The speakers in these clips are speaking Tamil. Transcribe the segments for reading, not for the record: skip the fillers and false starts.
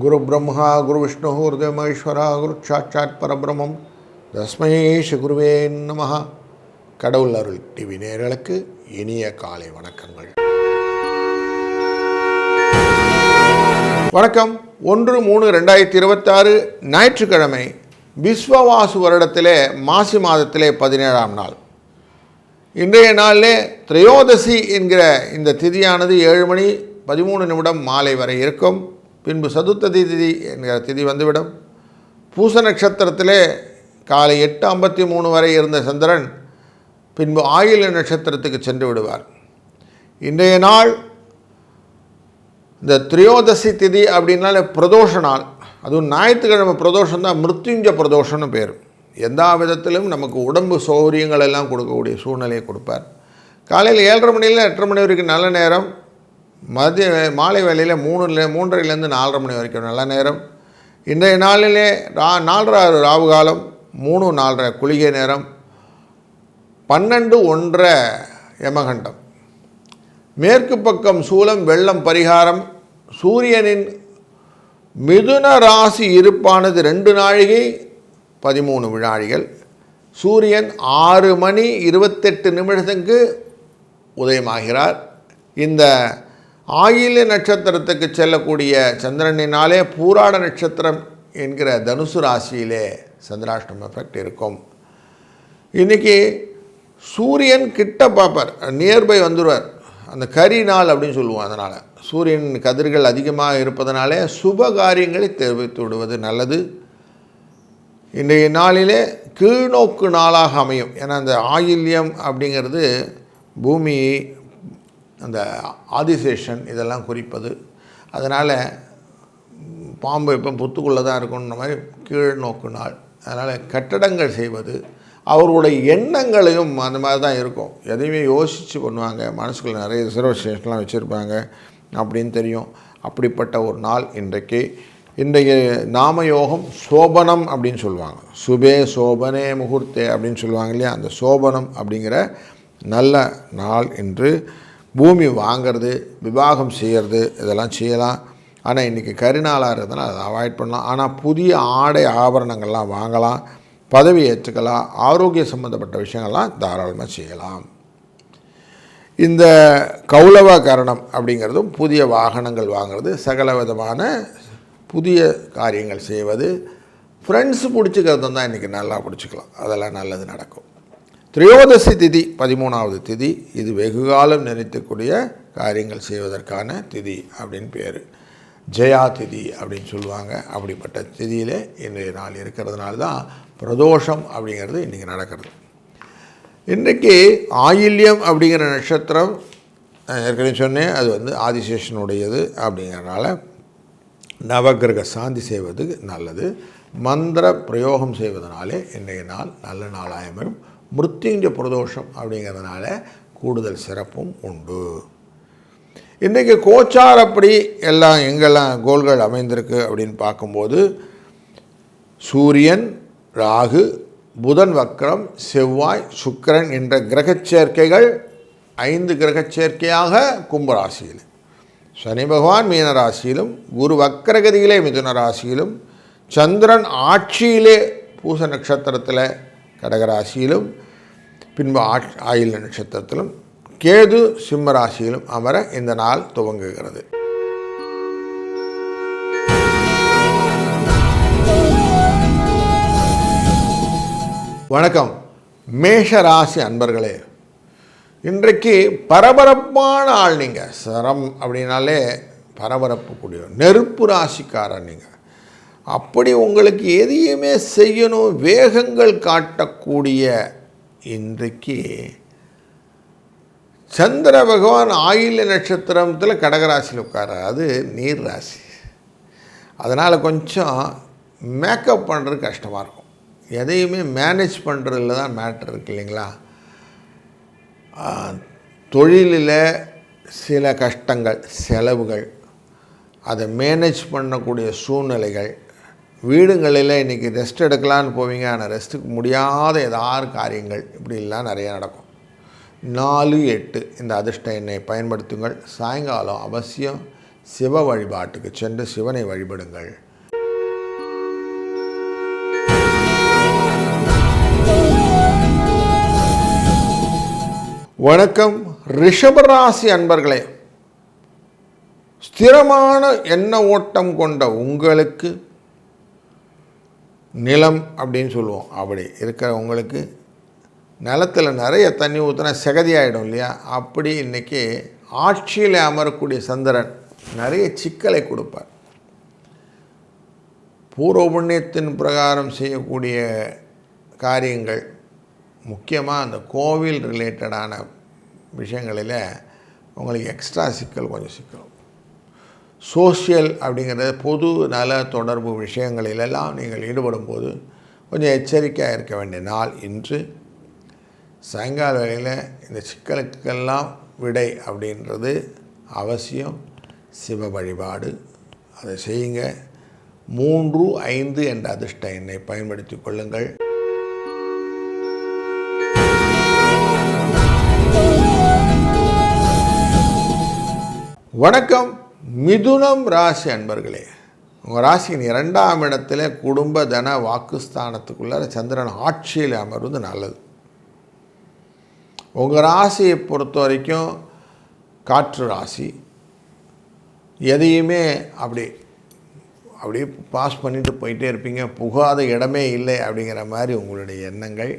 குரு பிரம்மா குரு விஷ்ணு குருதேவ மகேஸ்வரா குரு சாட்சாத் பரபிரம்மம் தஸ்மை ஸ்ரீ குருவே நமஹ. கடவுள் அருள் டிவி நேயர்களுக்கு இனிய காலை வணக்கங்கள். வணக்கம். 1/3/2026 ஞாயிற்றுக்கிழமை, விஸ்வவாசு வருடத்திலே மாசி மாதத்திலே 17ஆம் நாள். இன்றைய நாளிலே திரையோதசி என்கிற இந்த திதியானது 7:13 மாலை வரை இருக்கும். பின்பு சதுர்த்ததி திதி என்கிற திதி வந்துவிடும். பூச நட்சத்திரத்திலே காலை 8:53 வரை இருந்த சந்திரன் பின்பு ஆயில்ய நட்சத்திரத்துக்கு சென்று விடுவார். இன்றைய நாள் இந்த திரையோதசி திதி அப்படின்னாலே பிரதோஷ நாள். அதுவும் ஞாயிற்றுக்கிழமை பிரதோஷம் தான் மிருத்யுஞ்ச பிரதோஷம்னு பேர். எந்த விதத்திலும் நமக்கு உடம்பு சௌகரியங்கள் எல்லாம் கொடுக்கக்கூடிய சூழ்நிலையை கொடுப்பார். காலையில் 7:30 மணியில் 8:30 மணி வரைக்கும் நல்ல நேரம். மாலை வேளையில் 3:30லேருந்து 4:30 மணி வரைக்கும் நல்ல நேரம். இன்றைய நாளிலே 4:30 ராவு காலம், 3:04 குளிகை நேரம், 12:01 யமகண்டம். மேற்கு பக்கம் சூலம், வெள்ளம் பரிகாரம். சூரியனின் மிதுன ராசி இருப்பானது 2 நாழிகை 13 வினாடிகள். சூரியன் 6:28 உதயமாகிறார். இந்த ஆயில்ய நட்சத்திரத்துக்கு செல்லக்கூடிய சந்திரனினாலே பூராட நட்சத்திரம் என்கிற தனுசு ராசியிலே சந்திராஷ்டம எஃபெக்ட் இருக்கும். இன்றைக்கி சூரியன் கிட்ட பார்ப்பார், நியர்பை வந்துடுவார். அந்த கரி நாள் அப்படின்னு சொல்லுவோம். அதனால் சூரியன் கதிர்கள் அதிகமாக இருப்பதனாலே சுப காரியங்களை தெரிவித்து விடுவது நல்லது. இன்றைய நாளிலே கீழ்நோக்கு நாளாக அமையும். ஏன்னா அந்த ஆயில்யம் அப்படிங்கிறது பூமி, அந்த ஆதிசேஷன் இதெல்லாம் குறிப்பது. அதனால் பாம்பு இப்போ புத்துக்குள்ளே தான் இருக்கணுன்ற மாதிரி கீழ்நோக்கு நாள். அதனால் கட்டடங்கள் செய்வது, அவர்களுடைய எண்ணங்களையும் அந்த மாதிரி தான் இருக்கும். எதையுமே யோசித்து பண்ணுவாங்க. மனசுக்குள்ள நிறைய ரிசர்வேஷன்லாம் வச்சுருப்பாங்க அப்படின்னு தெரியும். அப்படிப்பட்ட ஒரு நாள் இன்றைக்கு. இன்றைய நாமயோகம் சோபனம் அப்படின்னு சொல்லுவாங்க. சுபே சோபனே முகூர்த்தே அப்படின்னு சொல்லுவாங்க இல்லையா. அந்த சோபனம் அப்படிங்கிற நல்ல நாள் என்று பூமி வாங்கிறது, விவாகம் செய்கிறது இதெல்லாம் செய்யலாம். ஆனால் இன்றைக்கி கரிநாளாக இருந்ததுன்னா அதை அவாய்ட் பண்ணலாம். ஆனால் புதிய ஆடை ஆபரணங்கள்லாம் வாங்கலாம், பதவி ஏற்றுக்கலாம், ஆரோக்கிய சம்மந்தப்பட்ட விஷயங்கள்லாம் தாராளமாக செய்யலாம். இந்த கௌளவ கரணம் அப்படிங்கிறதும் புதிய வாகனங்கள் வாங்கிறது, சகல விதமான புதிய காரியங்கள் செய்வது, ஃப்ரெண்ட்ஸு பிடிச்சிக்கிறது தான் இன்றைக்கி நல்லா பிடிச்சிக்கலாம். அதெல்லாம் நல்லது நடக்கும். திரையோதசி திதி 13வது திதி. இது வெகுகாலம் நினைக்கக்கூடிய காரியங்கள் செய்வதற்கான திதி அப்படின்னு பேர். ஜெயா திதி அப்படின்னு சொல்லுவாங்க. அப்படிப்பட்ட திதியிலே இன்றைய நாள் இருக்கிறதுனால தான் பிரதோஷம் அப்படிங்கிறது இன்றைக்கி நடக்கிறது. இன்றைக்கி ஆயில்யம் அப்படிங்கிற நட்சத்திரம் ஏற்கனவே சொன்னேன், அது ஆதிசேஷனுடையது. அப்படிங்கிறனால நவகிரக சாந்தி செய்வது நல்லது. மந்திர பிரயோகம் செய்வதனாலே இன்றைய நாள் நல்ல நாளாயமும். மிருத்யுஞ்ச பிரதோஷம் அப்படிங்கிறதுனால கூடுதல் சிறப்பும் உண்டு. இன்றைக்கி கோச்சாரப்படி எல்லாம் எங்கெல்லாம் கோள்கள் அமைந்திருக்கு அப்படின்னு பார்க்கும்போது சூரியன், ராகு, புதன் வக்ரம், செவ்வாய், சுக்கிரன் என்ற கிரகச் சேர்க்கைகள் 5 கிரகச் சேர்க்கையாக கும்பராசியில், சனி பகவான் மீன ராசியிலும், குரு வக்கரகதியிலே மிதுன ராசியிலும், சந்திரன் ஆட்சியிலே பூச நட்சத்திரத்தில் கடகராசியிலும், பின்பு ஆயில்ய நட்சத்திரத்திலும், கேது சிம்ம ராசியிலும் அமர இந்த நாள் துவங்குகிறது. வணக்கம் மேஷ ராசி அன்பர்களே. இன்றைக்கு பரபரப்பான ஆள் நீங்கள். சரம் அப்படின்னாலே பரபரப்பு கூடிய நெருப்பு ராசிக்காரன் நீங்கள். அப்படி உங்களுக்கு எதையுமே செய்யணும், வேகங்கள் காட்டக்கூடிய இன்றைக்கு சந்திர பகவான் ஆயில்ய நட்சத்திரத்தில் கடகராசியில் உட்கார்றார். அது நீர் ராசி. அதனால் கொஞ்சம் மேக்கப் பண்ணுறது கஷ்டமாக இருக்கும். எதையுமே மேனேஜ் பண்ணுறதுல தான் மேட்டர் இருக்கு இல்லைங்களா. தொழிலில் சில கஷ்டங்கள், செலவுகள், அதை மேனேஜ் பண்ணக்கூடிய சூழ்நிலைகள். வீடுங்களில் இன்றைக்கி ரெஸ்ட் எடுக்கலான்னு போவீங்க, ஆனால் ரெஸ்ட்டுக்கு முடியாத ஏதாவது காரியங்கள் இப்படிலாம் நிறையா நடக்கும். 4, 8 இந்த அதிர்ஷ்ட எண்ணை பயன்படுத்துங்கள். சாயங்காலம் அவசியம் சிவ வழிபாட்டுக்கு சென்று சிவனை வழிபடுங்கள். வணக்கம் ரிஷபராசி அன்பர்களே, ஸ்திரமான எண்ண ஓட்டம் கொண்ட உங்களுக்கு, நிலம் அப்படின்னு சொல்லுவோம், அப்படி இருக்கிற உங்களுக்கு நிலத்தில் நிறைய தண்ணி ஊற்றினா செகதி ஆகிடும் இல்லையா, அப்படி இன்றைக்கி ஆட்சியில் அமரக்கூடிய சந்திரன் நிறைய சிக்கலை கொடுப்பார். பூர்வ புண்ணியத்தின் பிரகாரம் செய்யக்கூடிய காரியங்கள், முக்கியமாக அந்த கோவில் ரிலேட்டடான விஷயங்களில் உங்களுக்கு எக்ஸ்ட்ரா சிக்கல், கொஞ்சம் சிக்கல். சோஷியல் அப்படிங்கிறது பொது நல தொடர்பு விஷயங்களிலெல்லாம் நீங்கள் ஈடுபடும் போது கொஞ்சம் எச்சரிக்கையாக இருக்க வேண்டிய நாள் இன்று. சாயங்கால வேளையில் இந்த சிக்கலுக்கெல்லாம் விடை அப்படின்றது அவசியம். சிவ வழிபாடு அதை செய்யுங்க. 3, 5 என்ற அதிர்ஷ்ட எண்ணை பயன்படுத்தி கொள்ளுங்கள். வணக்கம் மிதுனம் ராசி அன்பர்களே, உங்கள் ராசியின் 2ஆம் இடத்துல குடும்ப தன வாக்குஸ்தானத்துக்குள்ளார சந்திரன் ஆட்சியில் அமர்வது நல்லது. உங்கள் ராசியை பொறுத்த வரைக்கும் காற்று ராசி, எதையுமே அப்படியே பாஸ் பண்ணிட்டு போயிட்டே இருப்பீங்க, புகாத இடமே இல்லை அப்படிங்கிற மாதிரி உங்களுடைய எண்ணங்கள்.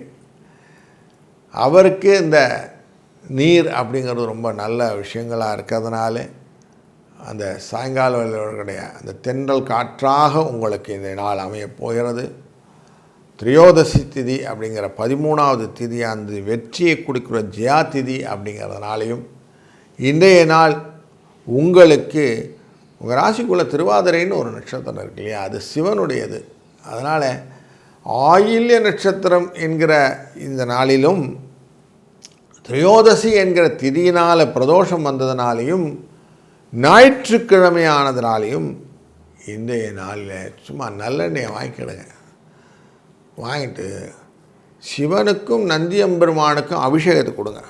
அவருக்கு இந்த நீர் அப்படிங்கிறது ரொம்ப நல்ல விஷயங்களாக இருக்கிறதுனால அந்த சாயங்கால வேளையுடைய அந்த தென்றல் காற்றாக உங்களுக்கு இந்த நாள் அமையப் போகிறது. திரியோதசி திதி அப்படிங்கிற 13வது திதி அந்த வெற்றியை கொடுக்குற ஜெயா திதி அப்படிங்கிறதுனாலையும் இன்றைய நாள் உங்களுக்கு உங்கள் ராசிக்குள்ளே திருவாதிரைன்னு ஒரு நட்சத்திரம் இருக்கு இல்லையா, அது சிவனுடையது. அதனால் ஆயில்ய நட்சத்திரம் என்கிற இந்த நாளிலும் திரியோதசி என்கிற திதியினால் பிரதோஷம் வந்ததுனாலையும் ஞாயிற்றுக்கிழமையானதுனாலையும் இன்றைய நாளில் சும்மா நல்லெண்ணெயை வாங்கிக்கிடுங்க. வாங்கிட்டு சிவனுக்கும் நந்தியம்பெருமானுக்கும் அபிஷேகத்தை கொடுங்க.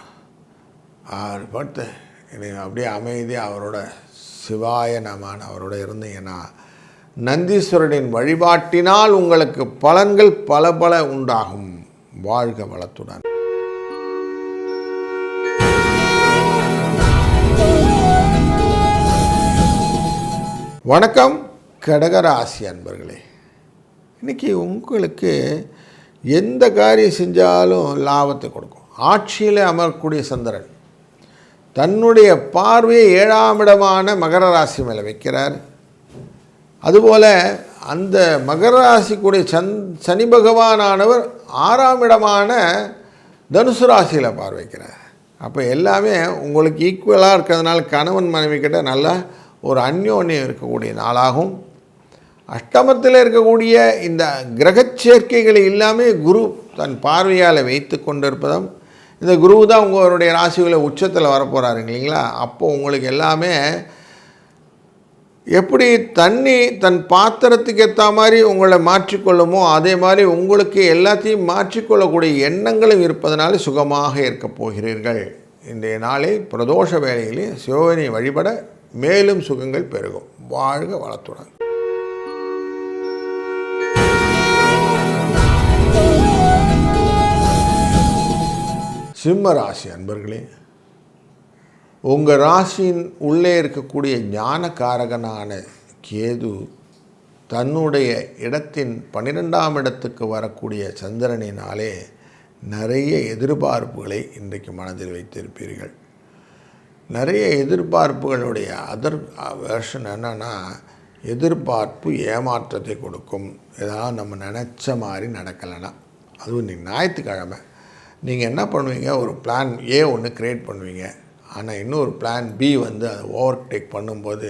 அவர் பார்த்து அப்படியே அமைதியாக அவரோட சிவாய நமன் அவரோட இருந்தீங்கன்னா நந்தீஸ்வரனின் வழிபாட்டினால் உங்களுக்கு பலன்கள் பல உண்டாகும். வாழ்க வளத்துடன். வணக்கம் கடகராசி அன்பர்களே, இன்றைக்கி உங்களுக்கு எந்த காரியம் செஞ்சாலும் லாபத்தை கொடுக்கும். ஆட்சியில் அமரக்கூடிய சந்திரன் தன்னுடைய பார்வையை 7ஆம் இடமான மகர ராசி மேலே வைக்கிறார். அதுபோல் அந்த மகர ராசிக்குடைய சனி பகவானானவர் 6ஆம் இடமான தனுசு ராசியில் பார்வைக்கிறார். அப்போ எல்லாமே உங்களுக்கு ஈக்குவலாக இருக்கிறதுனால கணவன் மனைவி கிட்ட நல்லா ஒரு அந்யோன்யம் இருக்கக்கூடிய நாளாகும். அஷ்டமத்தில் இருக்கக்கூடிய இந்த கிரகச் சேர்க்கைகளை எல்லாமே குரு தன் பார்வையால் வைத்து கொண்டிருப்பதும், இந்த குரு தான் உங்களுடைய ராசிகளை உச்சத்தில் வரப்போகிறாரு இல்லைங்களா. அப்போது உங்களுக்கு எல்லாமே எப்படி தண்ணி தன் பாத்திரத்துக்கு ஏற்ற மாதிரி உங்களை மாற்றிக்கொள்ளுமோ அதே மாதிரி உங்களுக்கு எல்லாத்தையும் மாற்றிக்கொள்ளக்கூடிய எண்ணங்களும் இருப்பதனால சுகமாக இருக்கப் போகிறீர்கள். இன்றைய நாளை பிரதோஷ வேளையிலே சிவனை வழிபட மேலும் சுகங்கள் பெருகும். வாழ்க வளத்துடன். சிம்ம ராசி அன்பர்களே, உங்கள் ராசியின் உள்ளே இருக்கக்கூடிய ஞானகாரகனான கேது தன்னுடைய இடத்தின் 12ஆம் இடத்துக்கு வரக்கூடிய சந்திரனினாலே நிறைய எதிர்பார்ப்புகளை இன்றைக்கு மனதில் வைத்திருப்பீர்கள். நிறைய எதிர்பார்ப்புகளுடைய வெர்ஷன் என்னென்னா, எதிர்பார்ப்பு ஏமாற்றத்தை கொடுக்கும். ஏதாவது நம்ம நினச்ச மாதிரி நடக்கலைன்னா, அதுவும் இன்றைக்கி ஞாயிற்றுக்கிழமை நீங்கள் என்ன பண்ணுவீங்க, ஒரு பிளான் ஏ ஒன்று க்ரியேட் பண்ணுவீங்க. ஆனால் இன்னொரு பிளான் பி வந்து அதை ஓவர்டேக் பண்ணும்போது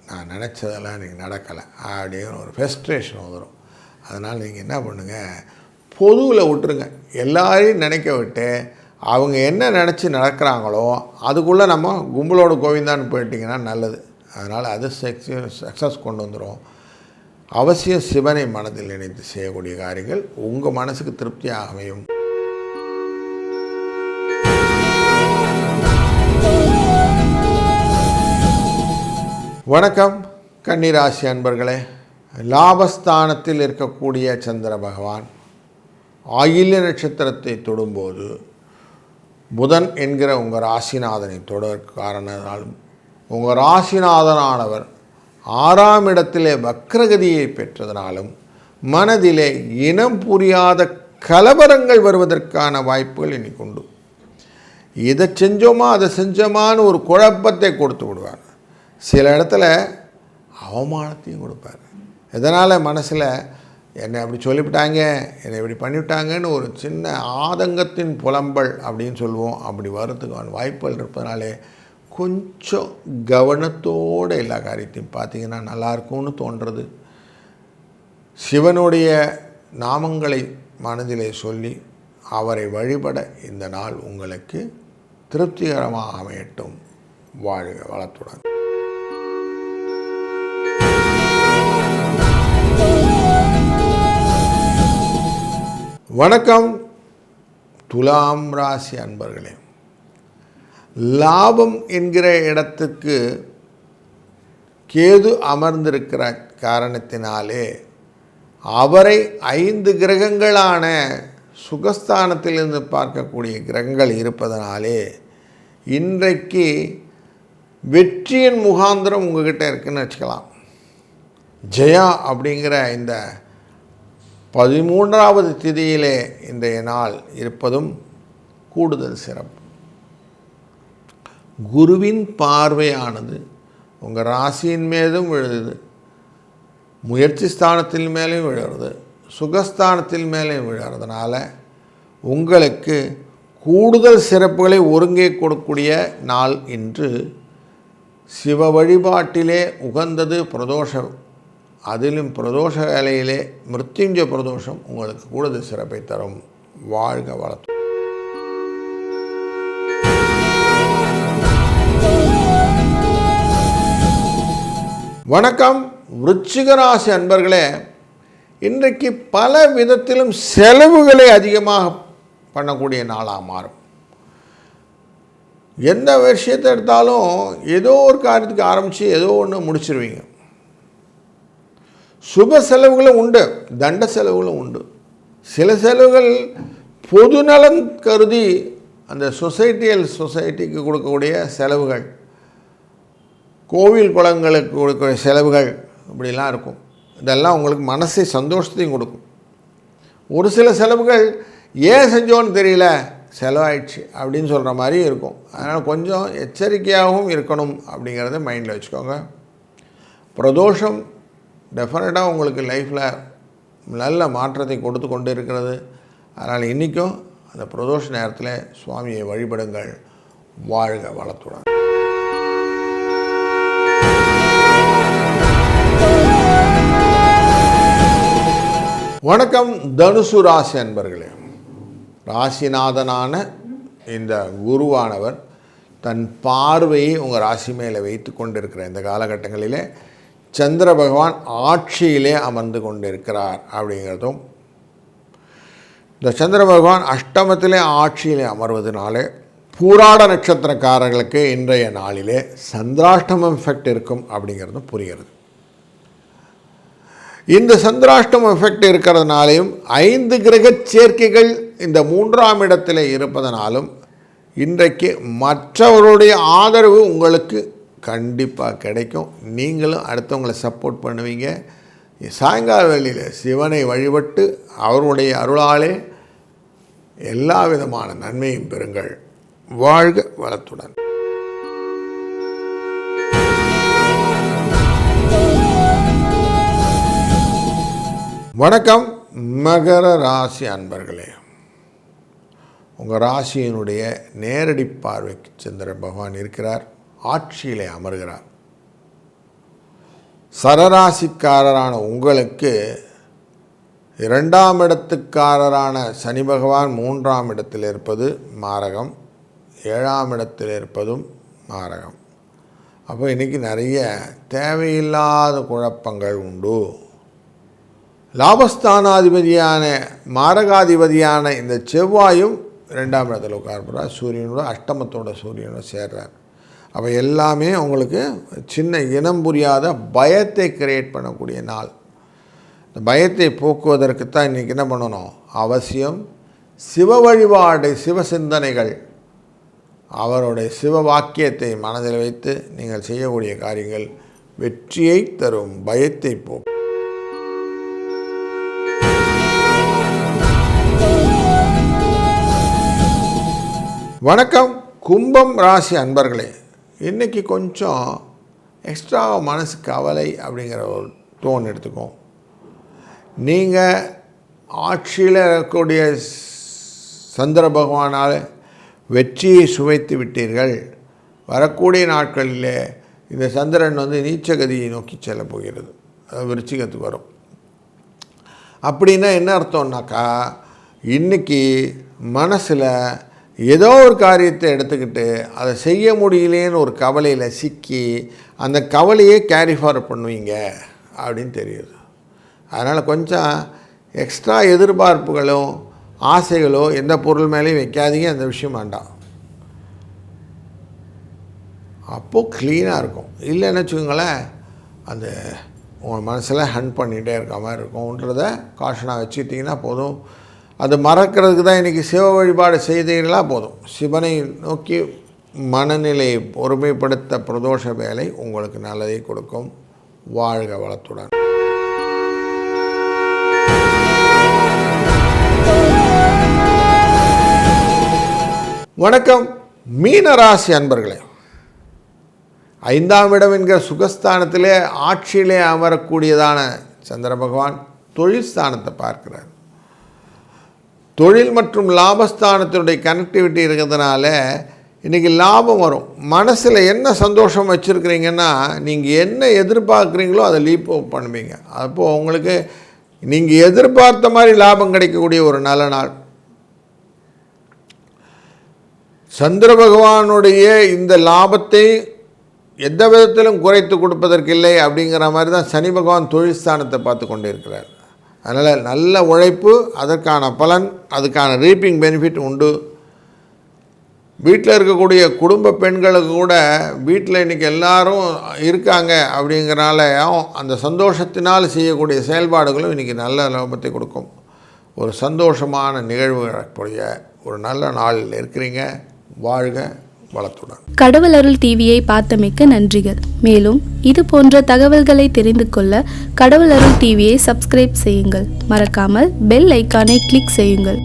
நான் நினச்சதெல்லாம் இன்றைக்கி நடக்கலை அப்படின்னு ஒரு ஃப்ரஸ்ட்ரேஷன் வந்துடும். அதனால் நீங்கள் என்ன பண்ணுங்கள், பொதுவில் விட்டுருங்க. எல்லாரையும் நினைக்க விட்டு அவங்க என்ன நினச்சி நடக்கிறாங்களோ அதுக்குள்ளே நம்ம கும்பலோட கோவிந்தான்னு போயிட்டிங்கன்னா நல்லது. அதனால் அது சக்ஸஸ் கொண்டு வந்துடும். அவசியம் சிவனை மனதில் நினைத்து செய்யக்கூடிய காரியங்கள் உங்கள் மனசுக்கு திருப்தியாக அமையும். வணக்கம் கன்னிராசி அன்பர்களே. லாபஸ்தானத்தில் இருக்கக்கூடிய சந்திர பகவான் ஆயில்ய நட்சத்திரத்தை தொடும்போது புதன் என்கிற உங்கள் ராசிநாதனை தொடுவதற்கு காரணத்தாலும் உங்கள் ராசிநாதனானவர் 6ஆம் இடத்திலே வக்ரகதியை பெற்றதனாலும் மனதிலே இனம் புரியாத கலவரங்கள் வருவதற்கான வாய்ப்புகள் இன்னைக்கு உண்டு. இதை செஞ்சோமா அதை செஞ்சோமான்னு ஒரு குழப்பத்தை கொடுத்து விடுவார். சில இடத்துல அவமானத்தையும் கொடுப்பார். இதனால் மனசில் என்னை அப்படி சொல்லிவிட்டாங்க, என்னை இப்படி பண்ணிவிட்டாங்கன்னு ஒரு சின்ன ஆதங்கத்தின் புலம்பல் அப்படின்னு சொல்லுவோம். அப்படி வர்றதுக்கான வாய்ப்புகள் இருப்பதனாலே கொஞ்சம் கவனத்தோடு எல்லா காரியத்தையும் பார்த்தீங்கன்னா நல்லாயிருக்கும்னு தோன்றது. சிவனுடைய நாமங்களை மனதிலே சொல்லி அவரை வழிபட இந்த நாள் உங்களுக்கு திருப்திகரமாக அமையட்டும். வாழ்க வளத்துடன். வணக்கம் துலாம் ராசி அன்பர்களே. லாபம் என்கிற இடத்துக்கு கேது அமர்ந்திருக்கிற காரணத்தினாலே அவரை 5 கிரகங்களான சுகஸ்தானத்திலிருந்து பார்க்கக்கூடிய கிரகங்கள் இருப்பதனாலே இன்றைக்கு வெற்றியின் முகாந்திரம் உங்கள்கிட்ட இருக்குன்னு வச்சுக்கலாம். ஜெயா அப்படிங்கிற இந்த 13வது திதியிலே இன்றைய நாள் இருப்பதும் கூடுதல் சிறப்பு. குருவின் பார்வையானது உங்கள் ராசியின் மீதும் விழுது, முயற்சி ஸ்தானத்தில் மேலேயும் விழுறது, சுகஸ்தானத்தில் மேலேயும் விழுறதுனால உங்களுக்கு கூடுதல் சிறப்புகளை ஒருங்கே கொடுக்கக்கூடிய நாள் இன்று. சிவ வழிபாட்டிலே உகந்தது பிரதோஷம். அதிலும் பிரதோஷ வேலையிலே மிருத்யுஞ்சய பிரதோஷம் உங்களுக்கு கூடுதல் சிறப்பை தரும். வாழ்க வளத்து. வணக்கம் விருச்சிக ராசி அன்பர்களே. இன்றைக்கு பல விதத்திலும் செலவுகளை அதிகமாக பண்ணக்கூடிய நாளாக மாறும். எந்த விஷயத்தை எடுத்தாலும் ஏதோ ஒரு காரியத்துக்கு ஆரம்பித்து ஏதோ ஒன்று முடிச்சிருவீங்க. சுப செலவுகளும் உண்டு, தண்ட செலவுகளும் உண்டு. சில செலவுகள் பொதுநலன் கருதி அந்த சொசைட்டிக்கு கொடுக்கக்கூடிய செலவுகள், கோவில் குளங்களுக்கு கொடுக்கக்கூடிய செலவுகள் இப்படிலாம் இருக்கும். இதெல்லாம் உங்களுக்கு மனசை சந்தோஷத்தையும் கொடுக்கும். ஒரு சில செலவுகள் ஏன் செஞ்சோன்னு தெரியல, செலவாயிடுச்சு அப்படின்னு சொல்கிற மாதிரி இருக்கும். அதனால் கொஞ்சம் எச்சரிக்கையாகவும் இருக்கணும் அப்படிங்கிறத மைண்டில் வச்சுக்கோங்க. பிரதோஷம் டெஃபினட்டாக உங்களுக்கு லைஃப்பில் நல்ல மாற்றத்தை கொடுத்து கொண்டு இருக்கிறது. அதனால் இன்றைக்கும் அந்த பிரதோஷ நேரத்தில் சுவாமியை வழிபடுங்கள். வாழ்க வளத்துடன். வணக்கம் தனுசு ராசி அன்பர்களே. ராசிநாதனான இந்த குருவானவர் தன் பார்வையை உங்கள் ராசி மேலே வைத்து கொண்டிருக்கிற இந்த காலகட்டங்களிலே சந்திர பகவான் ஆட்சியிலே அமர்ந்து கொண்டிருக்கிறார் அப்படிங்கிறதும், இந்த சந்திர பகவான் அஷ்டமத்திலே ஆட்சியிலே அமர்வதனாலே பூராட நட்சத்திரக்காரர்களுக்கு இன்றைய நாளிலே சந்திராஷ்டமம் எஃபெக்ட் இருக்கும் அப்படிங்கிறதும் புரிகிறது. இந்த சந்திராஷ்டம எஃபெக்ட் இருக்கிறதுனாலையும் 5 கிரக சேர்க்கைகள் இந்த 3ஆம் இடத்தில் இருப்பதனாலும் இன்றைக்கு மற்றவருடைய ஆதரவு உங்களுக்கு கண்டிப்பாக கிடைக்கும். நீங்களும் அடுத்தவங்களை சப்போர்ட் பண்ணுவீங்க. சாயங்கால வேளையில் சிவனை வழிபட்டு அவருடைய அருளாலே எல்லா விதமான நன்மையும் பெறுங்கள். வாழ்க வளத்துடன். வணக்கம் மகர ராசி அன்பர்களே. உங்கள் ராசியினுடைய நேரடி பார்வைக்கு சந்திர பகவான் இருக்கிறார், ஆட்சியிலே அமர்கிறார். சரராசிக்காரரான உங்களுக்கு 2ஆம் இடத்துக்காரரான சனி பகவான் 3ஆம் இடத்தில் இருப்பது மாரகம், 7ஆம் இடத்தில் இருப்பதும் மாரகம். அப்போ இன்றைக்கி நிறைய தேவையில்லாத குழப்பங்கள் உண்டு. லாபஸ்தானாதிபதியான மாரகாதிபதியான இந்த செவ்வாயும் 2ஆம் இடத்துல உட்கார்றார். சூரியனோட அஷ்டமத்தோட சூரியனோட சேர்றார். அப்போ எல்லாமே உங்களுக்கு சின்ன இனம் புரியாத பயத்தை கிரியேட் பண்ணக்கூடிய நாள். இந்த பயத்தை போக்குவதற்கு தான் இன்றைக்கி என்ன பண்ணணும்? அவசியம் சிவ வழிபாடு, சிவ சிந்தனைகள், அவருடைய சிவ வாக்கியத்தை மனதில் வைத்து நீங்கள் செய்யக்கூடிய காரியங்கள் வெற்றியை தரும், பயத்தை போக்கும். வணக்கம் கும்பம் ராசி அன்பர்களே. இன்றைக்கி கொஞ்சம் எக்ஸ்ட்ரா மனசு கவலை அப்படிங்கிற ஒரு டோன் எடுத்துக்கோம். நீங்கள் ஆட்சியில் இருக்கக்கூடிய சந்திர பகவானால் வெற்றியை சுவைத்து விட்டீர்கள். வரக்கூடிய நாட்களில் இந்த சந்திரன் நீச்சகதியை நோக்கி செல்ல போகிறது. அது விருச்சிகத்துக்கு வரும். அப்படின்னா என்ன அர்த்தம்னாக்கா, இன்றைக்கி மனசில் ஏதோ ஒரு காரியத்தை எடுத்துக்கிட்டு அதை செய்ய முடியலேன்னு ஒரு கவலையில் சிக்கி அந்த கவலையே கேரி ஃபார்வர்ட் பண்ணுவீங்க அப்படின்னு தெரியுது. அதனால் கொஞ்சம் எக்ஸ்ட்ரா எதிர்பார்ப்புகளும் ஆசைகளோ எந்த பொருள் மேலேயும் வைக்காதீங்க. அந்த விஷயம் வேண்டாம். அப்போது க்ளீனாக இருக்கும். இல்லைன்னு வச்சுக்கோங்களேன், அந்த உங்கள் மனசில் ஹண்ட் பண்ணிகிட்டே இருக்க மாதிரி இருக்கும்ன்றதை காஷனாக வச்சுக்கிட்டிங்கன்னா போதும். அது மறக்கிறதுக்கு தான் இன்றைக்கி சிவ வழிபாடு செய்தீங்களா போதும். சிவனை நோக்கி மனநிலையை ஒருமைப்படுத்த பிரதோஷ வேலை உங்களுக்கு நல்லதை கொடுக்கும். வாழ்க வளத்துடன். வணக்கம் மீனராசி அன்பர்களே. 5ஆம் இடம் என்கிற சுகஸ்தானத்திலே ஆட்சியிலே அமரக்கூடியதான சந்திர பகவான் தொழில் ஸ்தானத்தை பார்க்கிறார். தொழில் மற்றும் லாபஸ்தானத்தினுடைய கனெக்டிவிட்டி இருக்கிறதுனால இன்றைக்கி லாபம் வரும். மனசில் என்ன சந்தோஷம் வச்சுருக்கிறீங்கன்னா, நீங்கள் என்ன எதிர்பார்க்குறீங்களோ அதை லீப் பண்ணுவீங்க. அப்போது உங்களுக்கு நீங்கள் எதிர்பார்த்த மாதிரி லாபம் கிடைக்கக்கூடிய ஒரு நல்ல நாள். சந்திர பகவானுடைய இந்த லாபத்தை எந்த விதத்திலும் குறைத்து கொடுப்பதற்கில்லை அப்படிங்கிற மாதிரி தான் சனி பகவான் தொழில் ஸ்தானத்தை பார்த்து கொண்டு இருக்கிறார். அதனால் நல்ல உழைப்பு, அதற்கான பலன், அதுக்கான ரீப்பிங் பெனிஃபிட் உண்டு. வீட்டில் இருக்கக்கூடிய குடும்ப பெண்களுக்கு கூட வீட்டில் இன்றைக்கி எல்லாரும் இருக்காங்க அப்படிங்கிறனால அந்த சந்தோஷத்தினால் செய்யக்கூடிய செயல்பாடுகளும் இன்றைக்கி நல்ல லாபத்தை கொடுக்கும். ஒரு சந்தோஷமான நிகழ்வு வரக்கூடிய ஒரு நல்ல நாளில் இருக்கிறீங்க. வாழ்க வளத்துடன். கடவுள் அருள் டிவியை பார்த்தமைக்கு நன்றிகள். மேலும் இது போன்ற தகவல்களை தெரிந்து கொள்ள கடவுள் அருள் டிவியை சப்ஸ்கிரைப் செய்யுங்கள். மறக்காமல் பெல் ஐக்கானை கிளிக் செய்யுங்கள்.